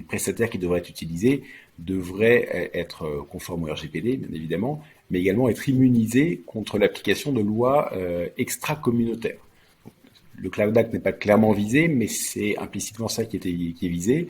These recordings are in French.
prestataires qui devraient être utilisés devraient être conformes au RGPD, bien évidemment, mais également être immunisés contre l'application de lois extra-communautaires. Le Cloud Act n'est pas clairement visé, mais c'est implicitement ça qui est visé.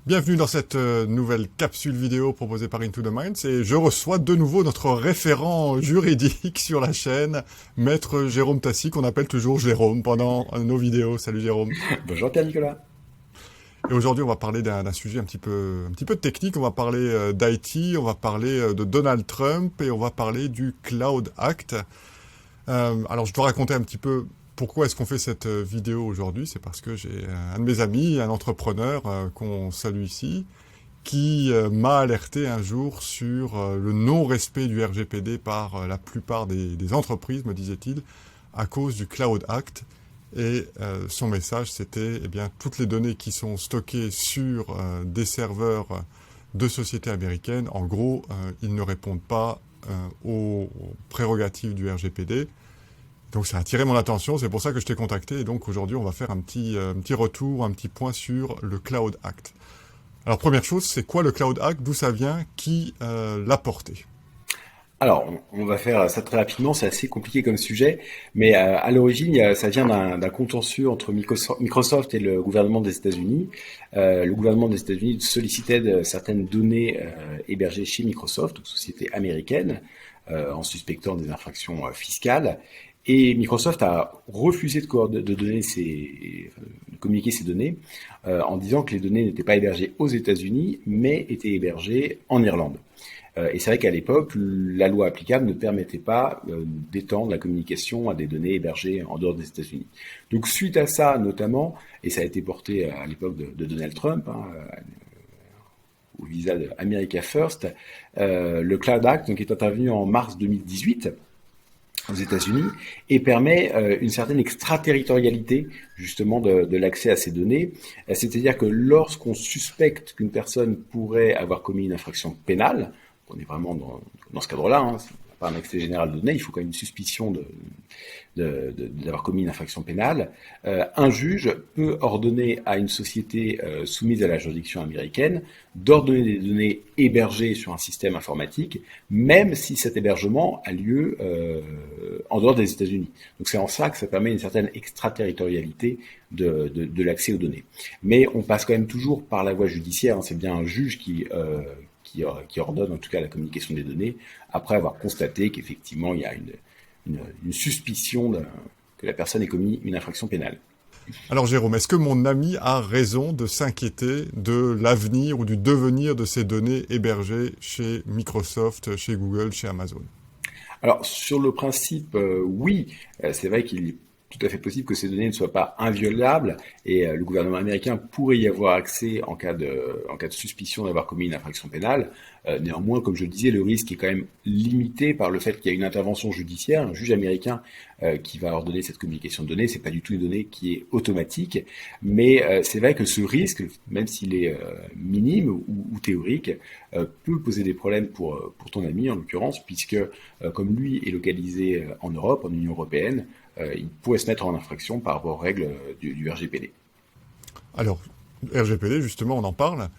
Bienvenue dans cette nouvelle capsule vidéo proposée par Into the Minds et je reçois de nouveau notre référent juridique sur la chaîne, Maître Jérôme Tassi, qu'on appelle toujours Jérôme pendant nos vidéos. Salut Jérôme. Bonjour Pierre-Nicolas. Et aujourd'hui, on va parler d'un sujet un petit peu technique. On va parler d'IT, on va parler de Donald Trump et on va parler du Cloud Act. Alors, je dois raconter un petit peu pourquoi est-ce qu'on fait cette vidéo aujourd'hui. C'est parce que j'ai un de mes amis, un entrepreneur qu'on salue ici, qui m'a alerté un jour sur le non-respect du RGPD par la plupart des entreprises, me disait-il, à cause du Cloud Act. Et son message, c'était toutes les données qui sont stockées sur des serveurs de sociétés américaines, en gros, ils ne répondent pas aux prérogatives du RGPD. Donc ça a attiré mon attention, c'est pour ça que je t'ai contacté. Et donc aujourd'hui, on va faire un petit retour, un petit point sur le Cloud Act. Alors première chose, c'est quoi le Cloud Act? D'où ça vient? Qui l'a porté? Alors, on va faire ça très rapidement, c'est assez compliqué comme sujet, mais à l'origine, ça vient d'un contentieux entre Microsoft et le gouvernement des États-Unis. Le gouvernement des États-Unis sollicitait certaines données hébergées chez Microsoft, une société américaine, en suspectant des infractions fiscales. Et Microsoft a refusé de communiquer ces données en disant que les données n'étaient pas hébergées aux États-Unis, mais étaient hébergées en Irlande. Et c'est vrai qu'à l'époque, la loi applicable ne permettait pas d'étendre la communication à des données hébergées en dehors des États-Unis. Donc suite à ça, notamment, et ça a été porté à l'époque de Donald Trump, au visa de America First, le Cloud Act donc, est intervenu en mars 2018 aux États-Unis et permet une certaine extraterritorialité justement de l'accès à ces données. C'est-à-dire que lorsqu'on suspecte qu'une personne pourrait avoir commis une infraction pénale, on est vraiment dans ce cadre-là, c'est pas un accès général de données, il faut quand même une suspicion d'avoir commis une infraction pénale, un juge peut ordonner à une société soumise à la juridiction américaine d'ordonner des données hébergées sur un système informatique, même si cet hébergement a lieu en dehors des États-Unis. Donc c'est en ça que ça permet une certaine extraterritorialité de l'accès aux données. Mais on passe quand même toujours par la voie judiciaire, c'est bien un juge qui ordonne en tout cas la communication des données, après avoir constaté qu'effectivement il y a une suspicion que la personne ait commis une infraction pénale. Alors Jérôme, est-ce que mon ami a raison de s'inquiéter de l'avenir ou du devenir de ces données hébergées chez Microsoft, chez Google, chez Amazon? Alors sur le principe, oui, c'est vrai qu'il est tout à fait possible que ces données ne soient pas inviolables et le gouvernement américain pourrait y avoir accès en cas de suspicion d'avoir commis une infraction pénale. Néanmoins, comme je le disais, le risque est quand même limité par le fait qu'il y a une intervention judiciaire, un juge américain qui va ordonner cette communication de données. C'est pas du tout une donnée qui est automatique, mais c'est vrai que ce risque, même s'il est minime ou théorique, peut poser des problèmes pour ton ami en l'occurrence, puisque comme lui est localisé en Europe, en Union européenne, il pourrait se mettre en infraction par rapport aux règles du RGPD. Alors, RGPD, justement, on en parle.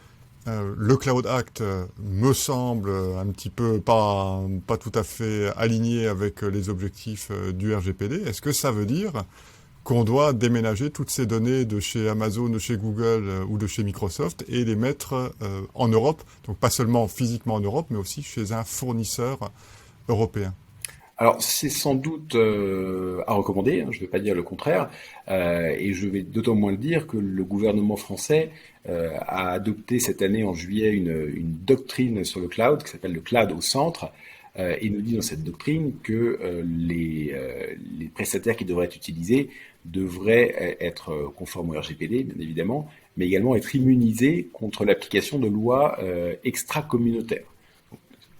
Le Cloud Act me semble un petit peu pas tout à fait aligné avec les objectifs du RGPD. Est-ce que ça veut dire qu'on doit déménager toutes ces données de chez Amazon, de chez Google ou de chez Microsoft et les mettre en Europe, donc pas seulement physiquement en Europe, mais aussi chez un fournisseur européen? Alors c'est sans doute à recommander, je ne vais pas dire le contraire, et je vais d'autant moins le dire que le gouvernement français a adopté cette année en juillet une doctrine sur le cloud qui s'appelle le cloud au centre, et nous dit dans cette doctrine que les prestataires qui devraient être utilisés devraient être conformes au RGPD, bien évidemment, mais également être immunisés contre l'application de lois extra-communautaires.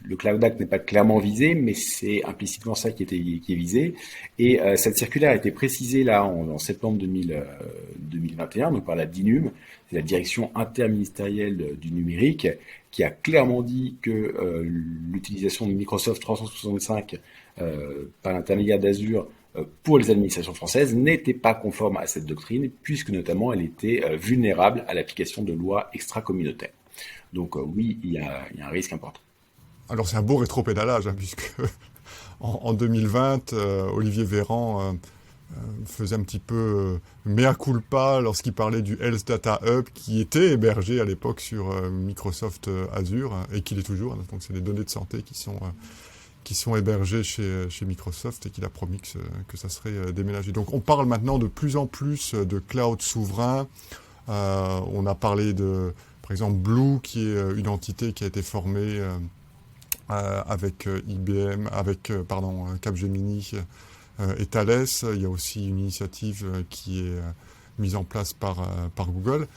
Le Cloud Act n'est pas clairement visé, mais c'est implicitement ça qui est visé. Et cette circulaire a été précisée là en septembre 2021, donc par la DINUM, c'est la Direction interministérielle du numérique, qui a clairement dit que l'utilisation de Microsoft 365 par l'intermédiaire d'Azure pour les administrations françaises, n'était pas conforme à cette doctrine, puisque notamment elle était vulnérable à l'application de lois extra-communautaires. Donc oui, il y a un risque important. Alors c'est un beau rétropédalage, hein, puisque en 2020, Olivier Véran faisait un petit peu mea culpa lorsqu'il parlait du Health Data Hub qui était hébergé à l'époque sur Microsoft Azure et qu'il est toujours. Donc c'est des données de santé qui sont hébergées chez Microsoft et qu'il a promis que ça serait déménagé. Donc on parle maintenant de plus en plus de cloud souverain. On a parlé de, par exemple, Blue, qui est une entité qui a été formée avec IBM, avec Capgemini et Thales. Il y a aussi une initiative qui est mise en place par Google.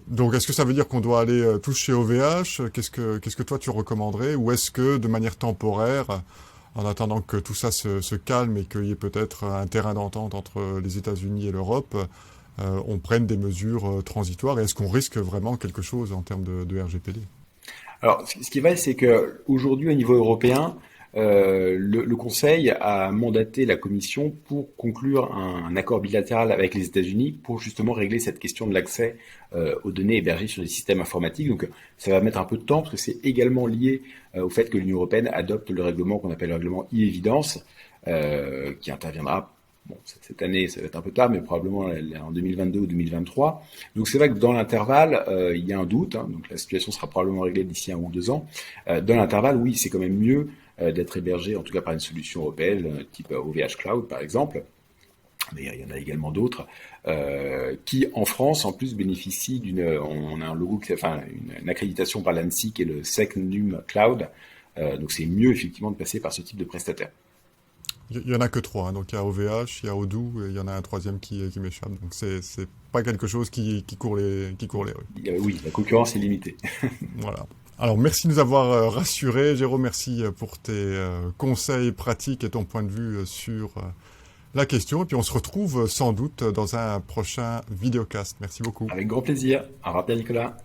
Donc, est-ce que ça veut dire qu'on doit aller tous chez OVH? Qu'est-ce que toi tu recommanderais? Ou est-ce que, de manière temporaire, en attendant que tout ça se calme et qu'il y ait peut-être un terrain d'entente entre les États-Unis et l'Europe, on prenne des mesures transitoires? Et est-ce qu'on risque vraiment quelque chose en termes de RGPD? Alors, ce qui est vrai, c'est que aujourd'hui, au niveau européen, le Conseil a mandaté la Commission pour conclure un accord bilatéral avec les États-Unis pour justement régler cette question de l'accès aux données hébergées sur des systèmes informatiques. Donc, ça va mettre un peu de temps parce que c'est également lié au fait que l'Union européenne adopte le règlement qu'on appelle le règlement e-évidence, qui interviendra. Bon, cette année, ça va être un peu tard, mais probablement en 2022 ou 2023. Donc c'est vrai que dans l'intervalle, il y a un doute. Hein, donc la situation sera probablement réglée d'ici 1 ou 2 ans. Dans l'intervalle, oui, c'est quand même mieux d'être hébergé, en tout cas par une solution européenne, type OVH Cloud par exemple. Mais il y en a également d'autres qui, en France, en plus bénéficient on a un logo, une accréditation par l'ANSSI qui est le SecNum Cloud. Donc c'est mieux effectivement de passer par ce type de prestataire. Il y en a que 3, hein. Donc il y a OVH, il y a Odoo et il y en a un troisième qui m'échappe. Donc c'est pas quelque chose qui court les rues. Oui, la concurrence est limitée. Voilà. Alors merci de nous avoir rassurés. Jérôme, merci pour tes conseils pratiques et ton point de vue sur la question. Et puis on se retrouve sans doute dans un prochain vidéocast. Merci beaucoup. Avec grand plaisir. Au revoir, Nicolas.